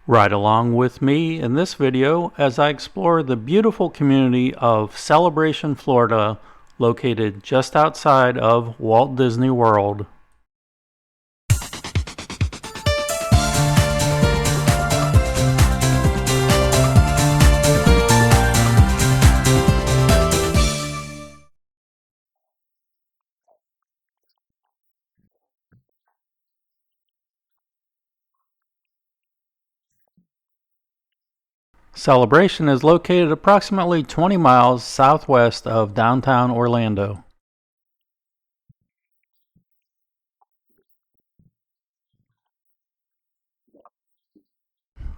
Ride along with me in this video as I explore the beautiful community of Celebration, Florida, located just outside of Walt Disney World. Celebration is located approximately 20 miles southwest of downtown Orlando.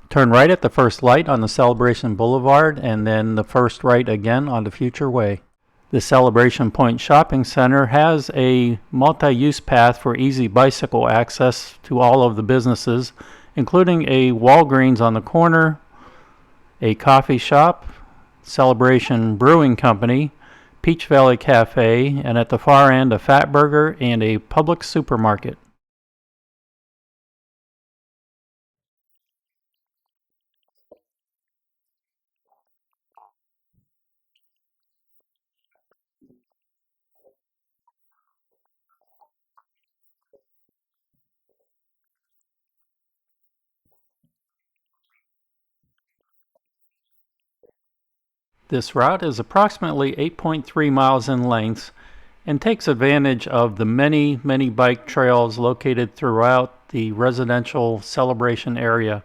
Turn right at the first light on the Celebration Boulevard and then the first right again on the Future Way. The Celebration Point Shopping Center has a multi-use path for easy bicycle access to all of the businesses, including a Walgreens on the corner, a coffee shop, Celebration Brewing Company, Peach Valley Cafe, and at the far end a Fat Burger and a Publix supermarket. This route is approximately 8.3 miles in length and takes advantage of the many bike trails located throughout the residential Celebration area.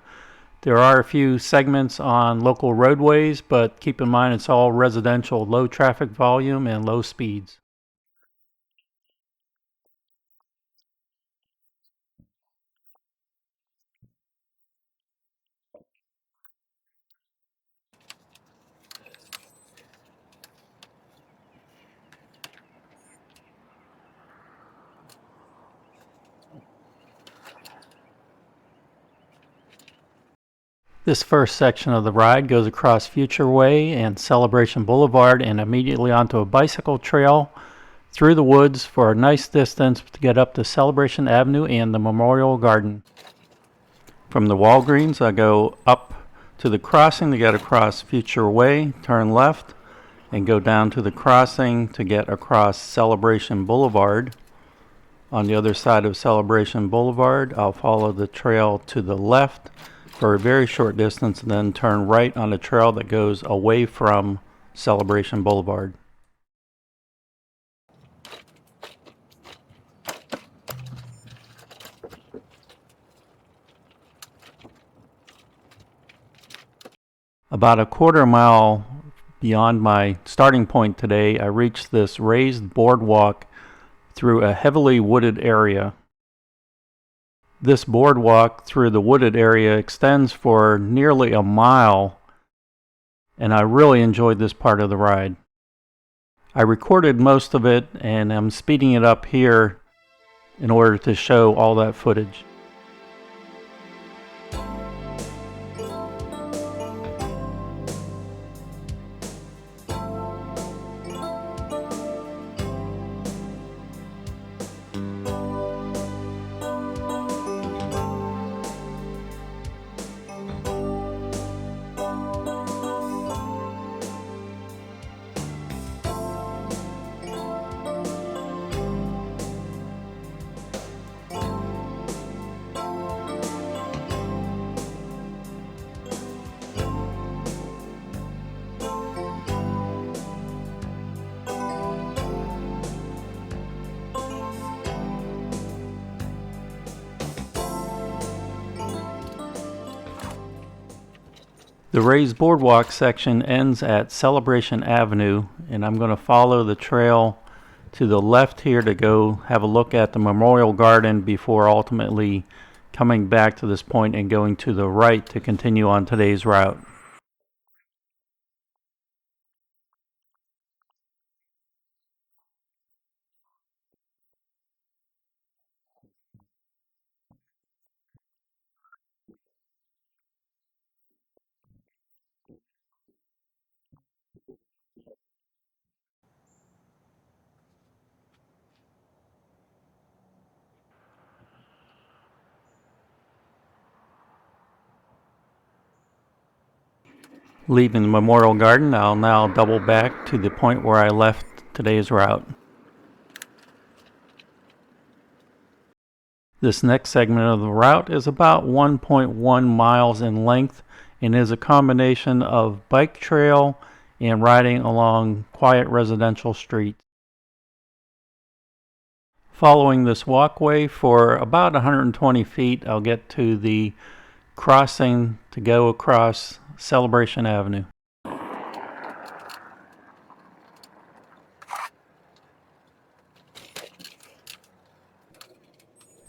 There are a few segments on local roadways, but keep in mind it's all residential, low traffic volume and low speeds. This first section of the ride goes across Future Way and Celebration Boulevard and immediately onto a bicycle trail through the woods for a nice distance to get up to Celebration Avenue and the Memorial Garden. From the Walgreens, I go up to the crossing to get across Future Way, turn left, and go down to the crossing to get across Celebration Boulevard. On the other side of Celebration Boulevard, I'll follow the trail to the left for a very short distance and then turn right on a trail that goes away from Celebration Boulevard. About a quarter mile beyond my starting point today, I reached this raised boardwalk through a heavily wooded area. This boardwalk through the wooded area extends for nearly a mile, and I really enjoyed this part of the ride. I recorded most of it, and I'm speeding it up here in order to show all that footage. The raised boardwalk section ends at Celebration Avenue, and I'm going to follow the trail to the left here to go have a look at the Memorial Garden before ultimately coming back to this point and going to the right to continue on today's route. Leaving the Memorial Garden, I'll now double back to the point where I left today's route. This next segment of the route is about 1.1 miles in length and is a combination of bike trail and riding along quiet residential streets. Following this walkway for about 120 feet, I'll get to the crossing to go across Celebration Avenue.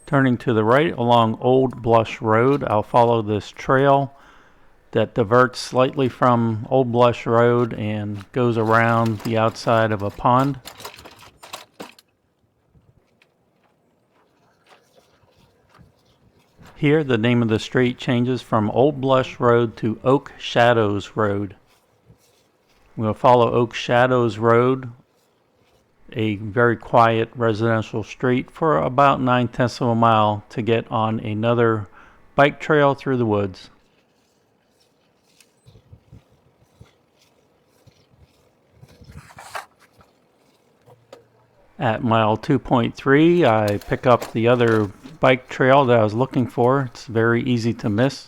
Turning to the right along Old Blush Road, I'll follow this trail that diverts slightly from Old Blush Road and goes around the outside of a pond. Here, the name of the street changes from Old Blush Road to Oak Shadows Road. We'll follow Oak Shadows Road, a very quiet residential street, for about 9/10 of a mile to get on another bike trail through the woods. At mile 2.3, I pick up the other bike trail that I was looking for. It's very easy to miss.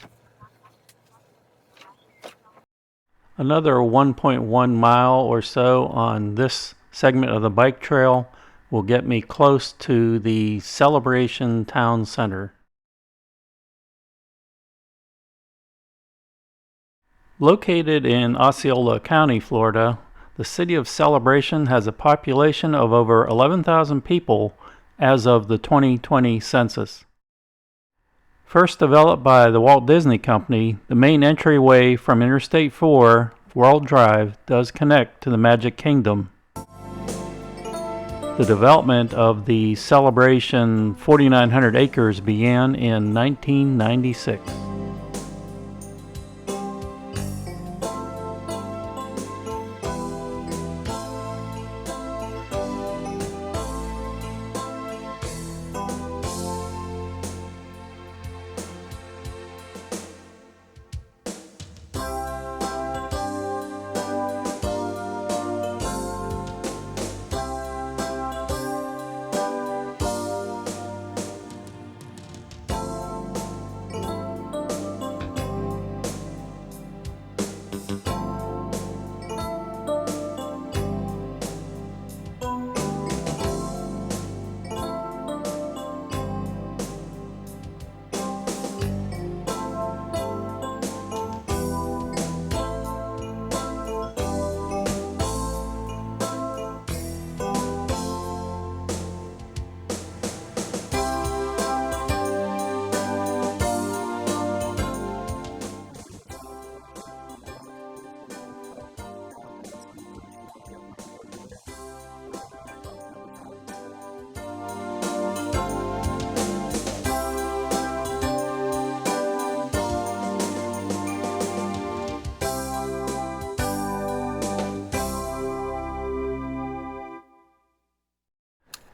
Another 1.1 mile or so on this segment of the bike trail will get me close to the Celebration Town Center. Located in Osceola County, Florida, the city of Celebration has a population of over 11,000 people as of the 2020 census. First developed by the Walt Disney Company, the main entryway from Interstate 4, World Drive, does connect to the Magic Kingdom. The development of the Celebration 4,900 acres began in 1996.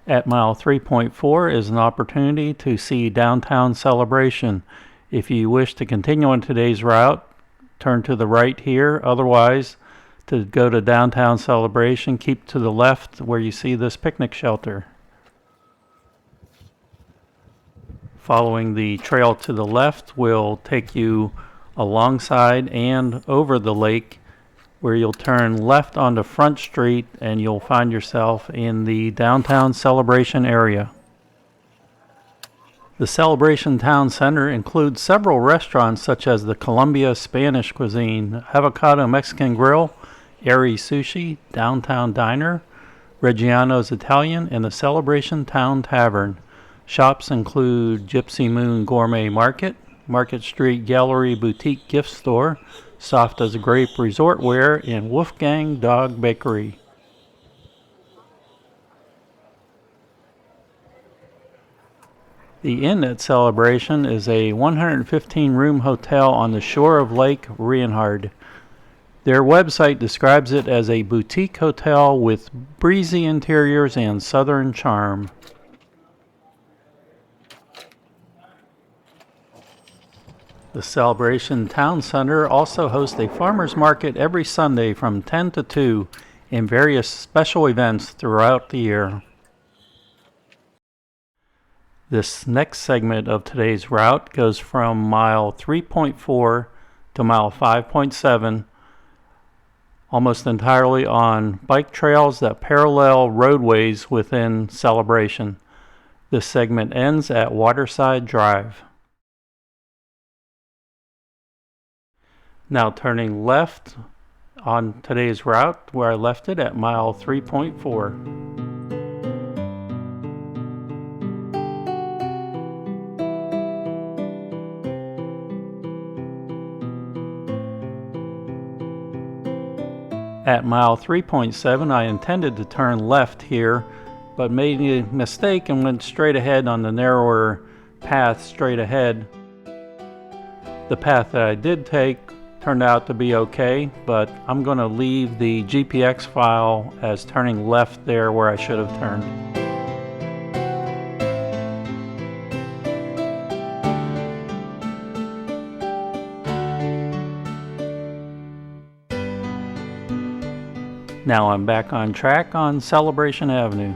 At mile 3.4 is an opportunity to see downtown Celebration. If you wish to continue on today's route, turn to the right here. Otherwise, to go to downtown Celebration, keep to the left where you see this picnic shelter. Following the trail to the left will take you alongside and over the lake, where you'll turn left onto Front Street and you'll find yourself in the downtown Celebration area. The Celebration Town Center includes several restaurants such as the Columbia Spanish Cuisine, Avocado Mexican Grill, Airy Sushi, Downtown Diner, Reggiano's Italian, and the Celebration Town Tavern. Shops include Gypsy Moon Gourmet Market, Market Street Gallery Boutique Gift Store, Soft as a Grape Resort Wear, and Wolfgang Dog Bakery. The Inn at Celebration is a 115-room hotel on the shore of Lake Reinhard. Their website describes it as a boutique hotel with breezy interiors and southern charm. The Celebration Town Center also hosts a farmers market every Sunday from 10 to 2 and various special events throughout the year. This next segment of today's route goes from mile 3.4 to mile 5.7, almost entirely on bike trails that parallel roadways within Celebration. This segment ends at Waterside Drive. Now turning left on today's route where I left it at mile 3.4. At mile 3.7, I intended to turn left here, but made a mistake and went straight ahead on the narrower path straight ahead. The path that I did take turned out to be okay, but I'm going to leave the GPX file as turning left there where I should have turned. Now I'm back on track on Celebration Avenue.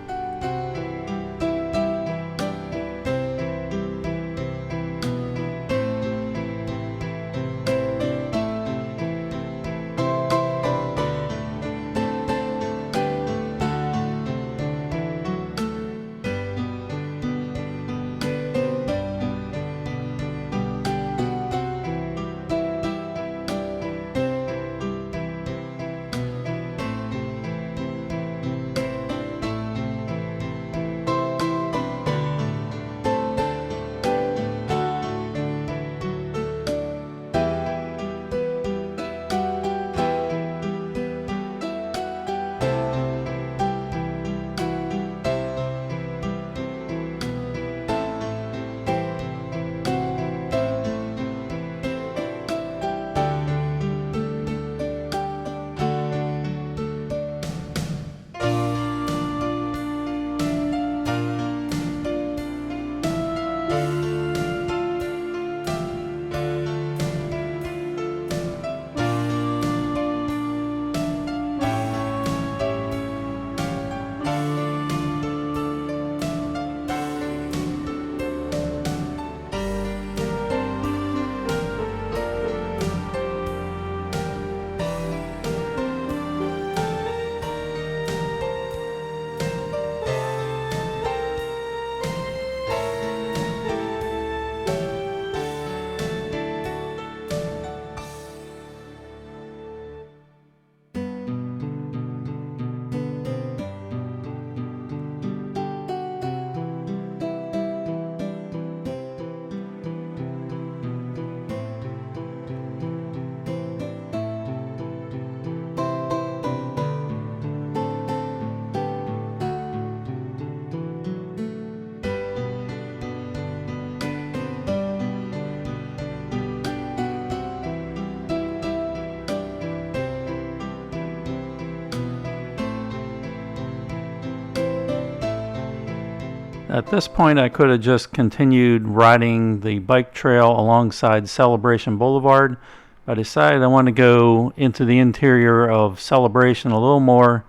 At this point, I could have just continued riding the bike trail alongside Celebration Boulevard. I decided I want to go into the interior of Celebration a little more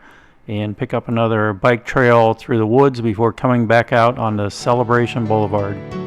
and pick up another bike trail through the woods before coming back out onto Celebration Boulevard.